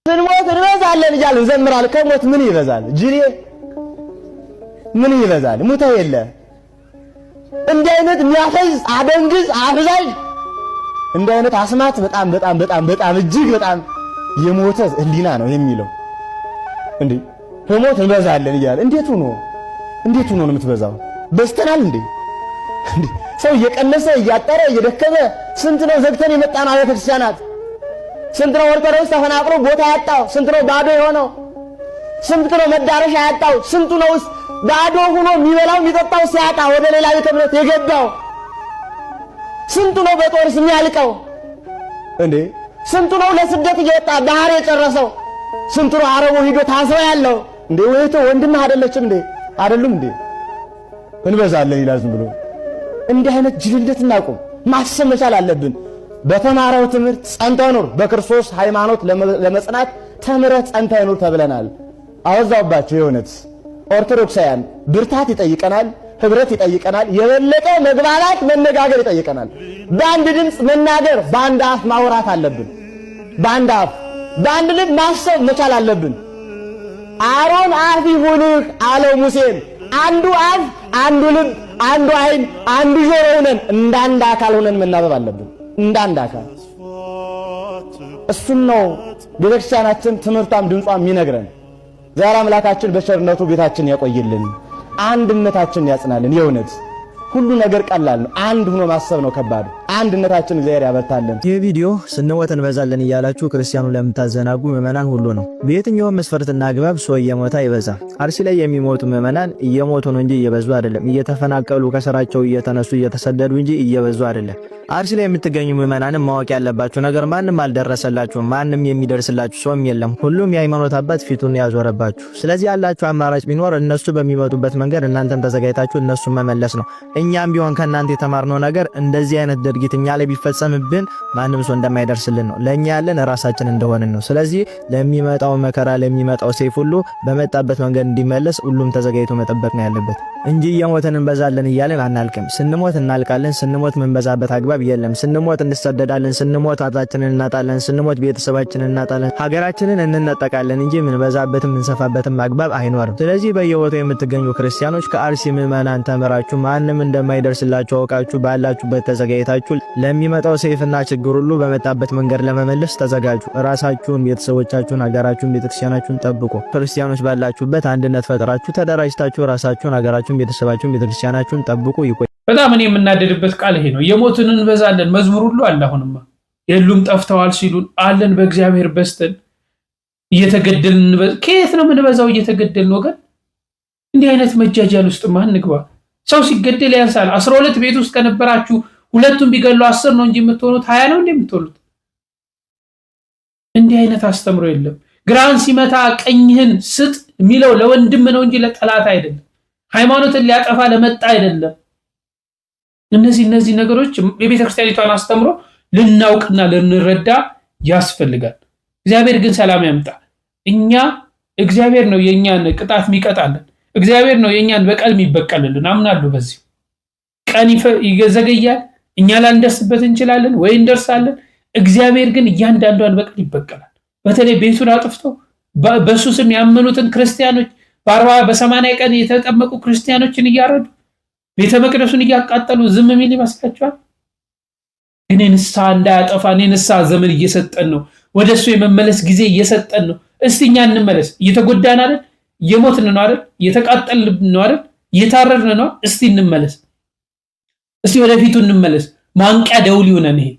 [SPEAKER 3] ስንሞት እንበዛለን እያልን እንዘምራለን። ከሞት ምን ይበዛል? ጅሬ ምን ይበዛል? ሙተው የለ እንዲህ አይነት የሚያፈዝ አደንግዝ አፍዛዥ እንዲህ አይነት አስማት በጣም በጣም በጣም በጣም እጅግ በጣም የሞተ ህሊና ነው የሚለው። እንዴ ከሞት እንበዛለን እያለ እንዴት ሆኖ ነው የምትበዛው? በስተናል እንዴ ሰው እየቀነሰ እያጠረ እየደከመ ስንት ነው ዘግተን የመጣነው አብያተ ክርስቲያናት? ስንት ነው ኦርቶዶክስ ተፈናቅሎ ቦታ ያጣው? ስንት ነው ባዶ የሆነው? ስንት ነው መዳረሻ ያጣው? ስንቱ ነው ባዶ ሆኖ የሚበላው የሚጠጣው ሲያጣ ወደ ሌላ ቤተ እምነት የገባው? ስንቱ ነው በጦርስ የሚያልቀው? እንዴ ስንቱ ነው ለስደት እየወጣ ባህር የጨረሰው? ስንቱ ነው አረቡ ሂዶ ታስሮ ያለው? እንዴ ወይቶ ወንድም አይደለችም እንዴ? አይደሉም እንዴ? እንበዛለን ይላል ዝም ብሎ። እንዲህ አይነት ጅልነት እናቁም፣ ማሰብ መቻል አለብን። በተማረው ትምህርት ጸንተህ ኑር፣ በክርስቶስ ሃይማኖት ለመጽናት ተምረህ ጸንተህ ኑር ተብለናል። አወዛውባቸው የእውነት ኦርቶዶክሳውያን ብርታት ይጠይቀናል፣ ህብረት ይጠይቀናል፣ የበለጠ መግባባት መነጋገር ይጠይቀናል። በአንድ ድምፅ መናገር፣ በአንድ አፍ ማውራት አለብን። በአንድ አፍ በአንድ ልብ ማሰብ መቻል አለብን። አሮን አፍ ይሁንህ አለው ሙሴን። አንዱ አፍ፣ አንዱ ልብ፣ አንዱ አይን፣ አንዱ ጆሮ ሆነን እንዳንድ አካል ሆነን መናበብ አለብን። እንዳንድ አካል እሱን ነው ቤተክርስቲያናችን ትምህርቷም ድምጿም የሚነግረን። ዛሬ አምላካችን በቸርነቱ ቤታችን ያቆይልን፣ አንድነታችን ያጽናልን። የእውነት ሁሉ ነገር ቀላል ነው፣ አንድ ሆኖ ማሰብ ነው ከባዱ። አንድነታችን እግዚአብሔር ያበርታልን።
[SPEAKER 12] ይህ ቪዲዮ ስንሞት እንበዛለን እያላችሁ ክርስቲያኑ ለምታዘናጉ ምዕመናን ሁሉ ነው። በየትኛውም መስፈርትና አግባብ ሰው እየሞተ አይበዛም። አርሲ ላይ የሚሞቱ ምዕመናን እየሞቱ ነው እንጂ እየበዙ አይደለም። እየተፈናቀሉ ከስራቸው እየተነሱ እየተሰደዱ እንጂ እየበዙ አይደለም። አርሲ ላይ የምትገኙ ምዕመናንም ማወቅ ያለባችሁ ነገር ማንም አልደረሰላችሁም። ማንም የሚደርስላችሁ ሰውም የለም። ሁሉም የሃይማኖት አባት ፊቱን ያዞረባችሁ። ስለዚህ ያላችሁ አማራጭ ቢኖር እነሱ በሚመጡበት መንገድ እናንተም ተዘጋጅታችሁ እነሱን መመለስ ነው። እኛም ቢሆን ከእናንተ የተማርነው ነገር እንደዚህ አይነት ድርጊት እኛ ላይ ቢፈጸምብን ማንም ሰው እንደማይደርስልን ነው። ለኛ ያለን ራሳችን እንደሆንን ነው። ስለዚህ ለሚመጣው መከራ ለሚመጣው ሰይፍ ሁሉ በመጣበት መንገድ እንዲመለስ ሁሉም ተዘጋጅቶ መጠበቅ ነው ያለበት እንጂ እየሞትን እንበዛለን እያለን አናልቅም። ስንሞት እናልቃለን። ስንሞት ምንበዛበት አግባብ የለም። ስንሞት እንሰደዳለን። ስንሞት አጣችንን እናጣለን። ስንሞት ቤተሰባችንን እናጣለን። ሀገራችንን እንነጠቃለን እንጂ ምንበዛበትም ምንሰፋበትም አግባብ አይኖርም። ስለዚህ በየቦታው የምትገኙ ክርስቲያኖች ከአርሲ ምዕመናን ተምራችሁ ማንም እንደማይደርስላችሁ አውቃችሁ ባላችሁበት ተዘጋጅታችሁ ለሚመጣው ሰይፍና ችግር ሁሉ በመጣበት መንገድ ለመመለስ ተዘጋጁ። ራሳችሁን፣ ቤተሰቦቻችሁን፣ ሀገራችሁን፣ ቤተክርስቲያናችሁን ጠብቁ። ክርስቲያኖች ባላችሁበት አንድነት ፈጥራችሁ ተደራጅታችሁ ራሳችሁን፣ ሀገራችሁን፣ ቤተሰባችሁን፣ ቤተክርስቲያናችሁን ጠብቁ። ይቆይ።
[SPEAKER 6] በጣም እኔ የምናደድበት ቃል ይሄ ነው። የሞትን እንበዛለን መዝሙር ሁሉ አለ። አሁንማ የሉም ጠፍተዋል ሲሉን አለን በእግዚአብሔር በስተን እየተገደልን ከየት ነው የምንበዛው? እየተገደልን ወገን እንዲህ አይነት መጃጃል ውስጥ ማን ንግባ? ሰው ሲገደል ያንሳል። 12 ቤት ውስጥ ከነበራችሁ ሁለቱም ቢገሉ 10 ነው እንጂ የምትሆኑት 20 ነው እንዴ የምትሆኑት? እንዲህ አይነት አስተምሮ የለም። ግራን ሲመታ ቀኝህን ስጥ የሚለው ለወንድም ነው እንጂ ለጠላት አይደለም። ሃይማኖትን ሊያጠፋ ለመጣ አይደለም። እነዚህ ነገሮች የቤተክርስቲያኒቷን አስተምሮ ልናውቅና ልንረዳ ያስፈልጋል። እግዚአብሔር ግን ሰላም ያምጣ። እኛ እግዚአብሔር ነው የኛን ቅጣት የሚቀጣልን። እግዚአብሔር ነው የኛን በቀል የሚበቀልልን። አምናለሁ በዚህ ቀን ይዘገያል። እኛ ላንደርስበት እንችላለን ወይ እንደርሳለን። እግዚአብሔር ግን እያንዳንዷን በቀል ይበቀላል። በተለይ ቤቱን አጥፍተው በሱ ስም ያመኑትን ክርስቲያኖች በ40 በ80 ቀን የተጠመቁ ክርስቲያኖችን እያረዱ ቤተ መቅደሱን እያቃጠሉ ዝም የሚል ይመስላችኋል? ግን ንስሐ እንዳያጠፋን የንስሐ ዘመን እየሰጠን ነው። ወደሱ የመመለስ ጊዜ እየሰጠን ነው። እስቲ እኛ እንመለስ። እየተጎዳን አይደል? እየሞትን ነው አይደል? እየተቃጠልን ነው አይደል? እየታረርን ነው። እስቲ እንመለስ። እስቲ ወደፊቱ እንመለስ። ማንቂያ ደውል ይሆነን ይሄ።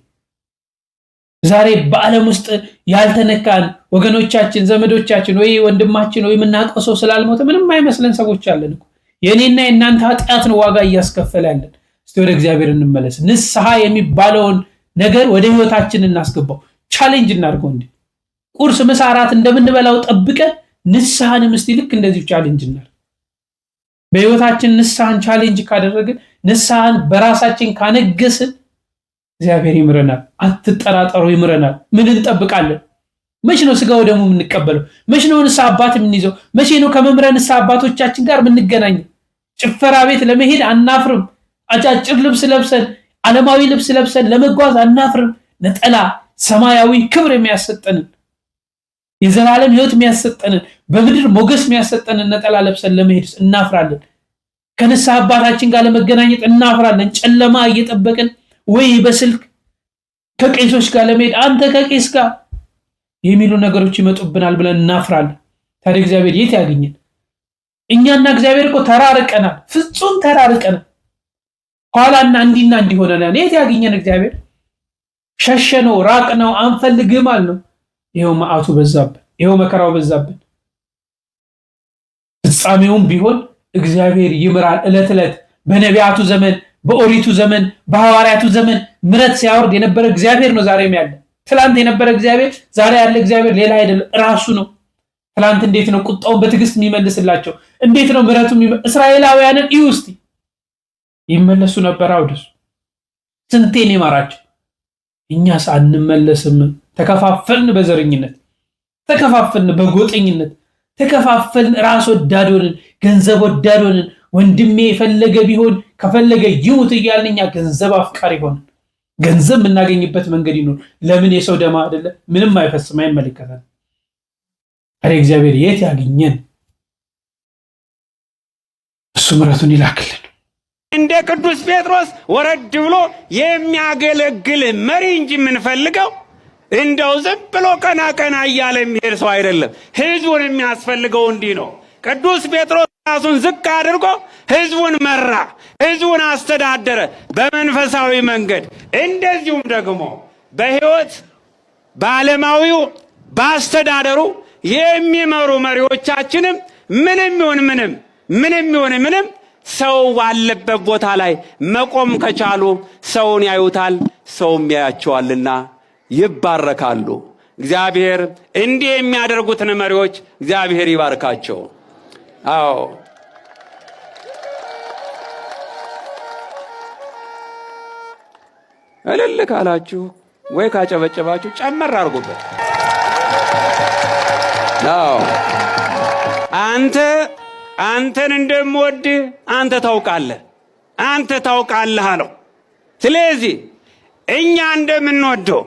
[SPEAKER 6] ዛሬ በዓለም ውስጥ ያልተነካን ወገኖቻችን፣ ዘመዶቻችን ወይ ወንድማችን ወይ የምናውቀው ሰው ስላልሞተ ምንም አይመስለን ሰዎች አለን እኮ። የኔና የእናንተ ኃጢአት ነው ዋጋ እያስከፈለ ያለን። እስቲ ወደ እግዚአብሔር እንመለስ። ንስሐ የሚባለውን ነገር ወደ ህይወታችን እናስገባው። ቻሌንጅ እናድርገው። እንዴ ቁርስ፣ ምሳ፣ እራት እንደምንበላው ጠብቀን ንስሐንም እስቲ ልክ እንደዚህ ቻሌንጅ እናድርግ። በህይወታችን ንስሐን ቻሌንጅ ካደረግን፣ ንስሐን በራሳችን ካነገስን እግዚአብሔር ይምረናል። አትጠራጠሩ፣ ይምረናል። ምን እንጠብቃለን? መቼ ነው ስጋው ደግሞ የምንቀበለው? መቼ ነው ንስሐ አባት የምንይዘው? መቼ ነው ከመምህራን ንስሐ አባቶቻችን ጋር የምንገናኘው? ጭፈራ ቤት ለመሄድ አናፍርም። አጫጭር ልብስ ለብሰን ዓለማዊ ልብስ ለብሰን ለመጓዝ አናፍርም። ነጠላ ሰማያዊ ክብር የሚያሰጠንን የዘላለም ህይወት የሚያሰጠንን በምድር ሞገስ የሚያሰጠንን ነጠላ ለብሰን ለመሄድ እናፍራለን። ከንስሐ አባታችን ጋር ለመገናኘት እናፍራለን። ጨለማ እየጠበቅን ወይ በስልክ ከቄሶች ጋር ለመሄድ አንተ ከቄስ ጋር የሚሉ ነገሮች ይመጡብናል ብለን እናፍራለን። ታዲያ እግዚአብሔር የት ያገኘን? እኛና እግዚአብሔር እኮ ተራርቀናል፣ ፍጹም ተራርቀናል። ኋላና እንዲና እንዲሆነናል። የት ያገኘን እግዚአብሔር? ሸሸነው፣ ራቅነው፣ አንፈልግም አልነው። ይሄው መዓቱ በዛብን፣ ይሄው መከራው በዛብን። ፍጻሜውም ቢሆን እግዚአብሔር ይምራል። ዕለት ዕለት በነቢያቱ ዘመን፣ በኦሪቱ ዘመን፣ በሐዋርያቱ ዘመን ምሕረት ሲያወርድ የነበረ እግዚአብሔር ነው ዛሬም ያለ። ትላንት የነበረ እግዚአብሔር ዛሬ ያለ እግዚአብሔር ሌላ አይደለም፣ ራሱ ነው። ትላንት እንዴት ነው ቁጣውን በትዕግስት የሚመልስላቸው? እንዴት ነው ምሕረቱ? እስራኤላውያንን እዩ እስቲ፣ ይመለሱ ነበር ወደሱ። ስንቴን ይማራቸው። እኛስ አንመለስም። ተከፋፈልን፣ በዘረኝነት ተከፋፈልን፣ በጎጠኝነት ተከፋፈልን፣ ራስ ወዳድ ሆንን፣ ገንዘብ ወዳድ ሆንን። ወንድሜ የፈለገ ቢሆን ከፈለገ ይሙት እያልን እኛ ገንዘብ አፍቃሪ ሆንን። ገንዘብ የምናገኝበት መንገድ ይኖር። ለምን? የሰው ደማ አይደለ? ምንም አይፈስም፣ አይመለከተን። አሬ እግዚአብሔር የት ያገኘን? እሱ ምሕረቱን ይላክልን።
[SPEAKER 1] እንደ ቅዱስ ጴጥሮስ ወረድ ብሎ የሚያገለግል መሪ እንጂ የምንፈልገው እንደው ዝም ብሎ ቀና ቀና እያለ የሚሄድ ሰው አይደለም። ህዝቡን የሚያስፈልገው እንዲህ ነው። ቅዱስ ጴጥሮስ ራሱን ዝቅ አድርጎ ህዝቡን መራ፣ ህዝቡን አስተዳደረ በመንፈሳዊ መንገድ። እንደዚሁም ደግሞ በህይወት በዓለማዊው በአስተዳደሩ የሚመሩ መሪዎቻችንም ምንም ይሁን ምንም ሰው ባለበት ቦታ ላይ መቆም ከቻሉ ሰውን ያዩታል፣ ሰውም ያያቸዋልና ይባረካሉ። እግዚአብሔር እንዲህ የሚያደርጉትን መሪዎች እግዚአብሔር ይባርካቸው። አዎ እልል ካላችሁ ወይ ካጨበጨባችሁ ጨመር አድርጉበት። አዎ አንተን እንደምወድ አንተ ታውቃለህ አለው። ስለዚህ እኛ እንደምንወደው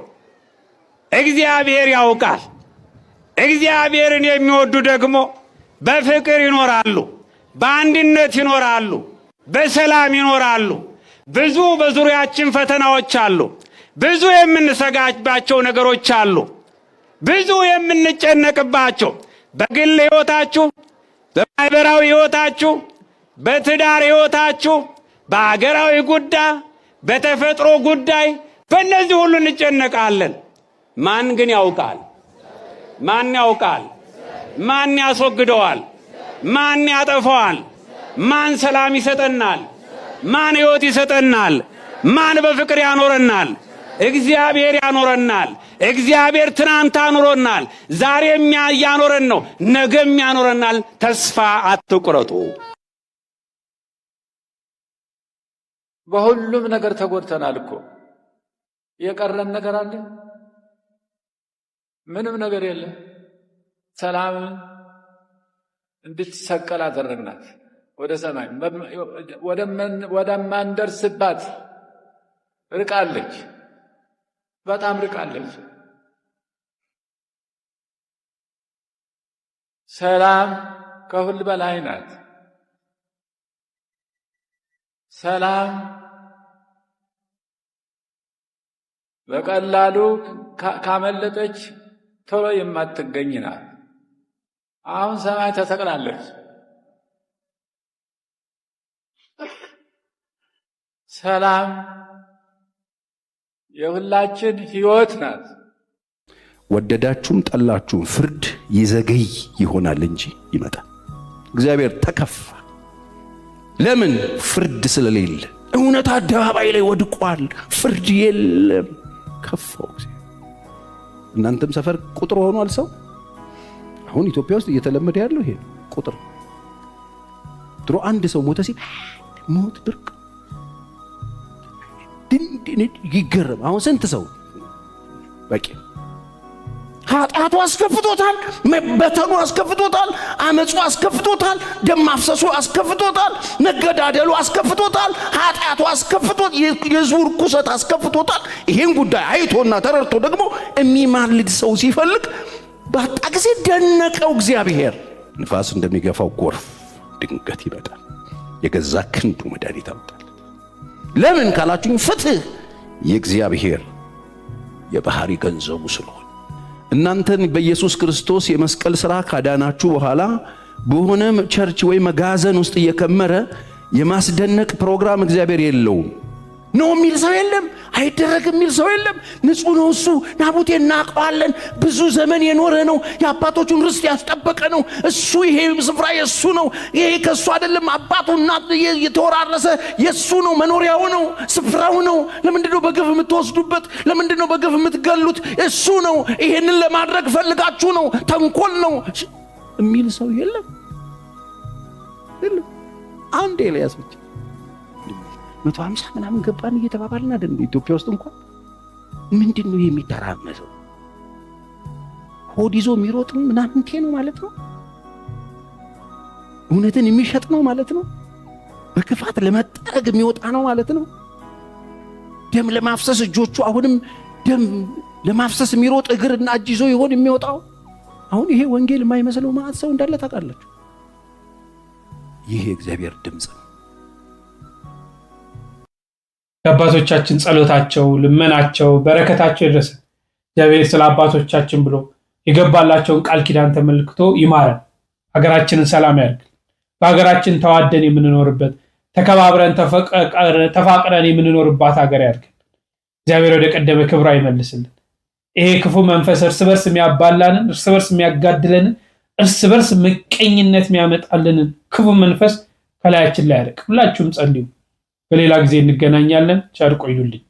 [SPEAKER 1] እግዚአብሔር ያውቃል። እግዚአብሔርን የሚወዱ ደግሞ በፍቅር ይኖራሉ፣ በአንድነት ይኖራሉ፣ በሰላም ይኖራሉ። ብዙ በዙሪያችን ፈተናዎች አሉ። ብዙ የምንሰጋባቸው ነገሮች አሉ። ብዙ የምንጨነቅባቸው በግል ሕይወታችሁ፣ በማህበራዊ ሕይወታችሁ፣ በትዳር ሕይወታችሁ፣ በአገራዊ ጉዳይ፣ በተፈጥሮ ጉዳይ፣ በእነዚህ ሁሉ እንጨነቃለን። ማን ግን ያውቃል? ማን ያውቃል? ማን ያስወግደዋል? ማን ያጠፋዋል? ማን ሰላም ይሰጠናል? ማን ሕይወት ይሰጠናል? ማን በፍቅር ያኖረናል? እግዚአብሔር ያኖረናል። እግዚአብሔር ትናንት አኖሮናል፣ ዛሬም ያኖረን ነው፣ ነገም ያኖረናል። ተስፋ አትቁረጡ።
[SPEAKER 4] በሁሉም ነገር ተጎድተናል እኮ። የቀረን ነገር አለ? ምንም ነገር የለም። ሰላም እንድትሰቀል አደረግናት ወደ ሰማይ ወደማንደርስባት ርቃለች፣ በጣም ርቃለች። ሰላም ከሁሉ በላይ ናት። ሰላም በቀላሉ ካመለጠች ቶሎ የማትገኝ ናት። አሁን ሰማይ ተሰቅላለች። ሰላም የሁላችን ሕይወት ናት።
[SPEAKER 5] ወደዳችሁም ጠላችሁም ፍርድ ይዘገይ ይሆናል እንጂ ይመጣል። እግዚአብሔር ተከፋ። ለምን? ፍርድ ስለሌለ። እውነት አደባባይ ላይ ወድቋል፣ ፍርድ የለም። ከፋው። እናንተም ሰፈር ቁጥር ሆኗል ሰው። አሁን ኢትዮጵያ ውስጥ እየተለመደ ያለው ይሄ ቁጥር። ድሮ አንድ ሰው ሞተ ሲል ሞት ብርቅ ድንድን ይገረም። አሁን ስንት ሰው በቂ። ኃጢአቱ አስከፍቶታል፣ መበተኑ አስከፍቶታል፣ አመፁ አስከፍቶታል፣ ደም ማፍሰሱ አስከፍቶታል፣ መገዳደሉ አስከፍቶታል፣ ኃጢአቱ አስከፍቶት የሕዝቡ ርኩሰት አስከፍቶታል። ይሄን ጉዳይ አይቶና ተረድቶ ደግሞ የሚማልድ ሰው ሲፈልግ ባጣ ጊዜ ደነቀው እግዚአብሔር። ንፋስ እንደሚገፋው ጎርፍ ድንገት ይመጣል፣ የገዛ ክንዱ መድኃኒት ያመጣል። ለምን ካላችሁኝ ፍትህ የእግዚአብሔር የባህሪ ገንዘቡ ስለሆነ እናንተን በኢየሱስ ክርስቶስ የመስቀል ሥራ ካዳናችሁ በኋላ በሆነ ቸርች ወይ መጋዘን ውስጥ እየከመረ የማስደነቅ ፕሮግራም እግዚአብሔር የለውም። ነው የሚል ሰው የለም፣ አይደረግም የሚል ሰው የለም። ንጹህ ነው እሱ። ናቡቴ እናውቀዋለን፣ ብዙ ዘመን የኖረ ነው፣ የአባቶቹን ርስት ያስጠበቀ ነው እሱ። ይሄ ስፍራ የሱ ነው፣ ይሄ ከሱ አይደለም። አባቱና የተወራረሰ የሱ ነው፣ መኖሪያው ነው፣ ስፍራው ነው። ለምንድነው በግፍ የምትወስዱበት? ለምንድነው በግፍ የምትገሉት? እሱ ነው። ይሄንን ለማድረግ ፈልጋችሁ ነው፣ ተንኮል ነው የሚል ሰው የለም። አንድ ኤልያስ ብቻ 150 ምናምን ገባን እየተባባልን አይደል? ኢትዮጵያ ውስጥ እንኳን ምንድነው የሚተራመሰው? ሆድ ይዞ የሚሮጥ ምናምን ነው ማለት ነው። እውነትን የሚሸጥ ነው ማለት ነው። በክፋት ለመጠረግ የሚወጣ ነው ማለት ነው። ደም ለማፍሰስ እጆቹ አሁንም ደም ለማፍሰስ የሚሮጥ እግርና እጅ ይዞ ይሆን የሚወጣው? አሁን ይሄ ወንጌል የማይመስለው ማለት ሰው እንዳለ ታውቃላችሁ። ይሄ እግዚአብሔር ድምጽ ነው።
[SPEAKER 6] አባቶቻችን ጸሎታቸው፣ ልመናቸው፣ በረከታቸው ይድረስ። እግዚአብሔር ስለ አባቶቻችን ብሎ የገባላቸውን ቃል ኪዳን ተመልክቶ ይማረን። ሀገራችንን ሰላም ያድርግ። በሀገራችን ተዋደን የምንኖርበት ተከባብረን ተፋቅረን የምንኖርባት ሀገር ያድርግ። እግዚአብሔር ወደ ቀደመ ክብራ ይመልስልን። ይሄ ክፉ መንፈስ እርስ በርስ የሚያባላንን፣ እርስ በርስ የሚያጋድለንን፣ እርስ በርስ ምቀኝነት የሚያመጣልንን ክፉ መንፈስ ከላያችን ላይ ያርቅ። ሁላችሁም ጸልዩ። በሌላ ጊዜ እንገናኛለን። ቸር ቆዩልኝ።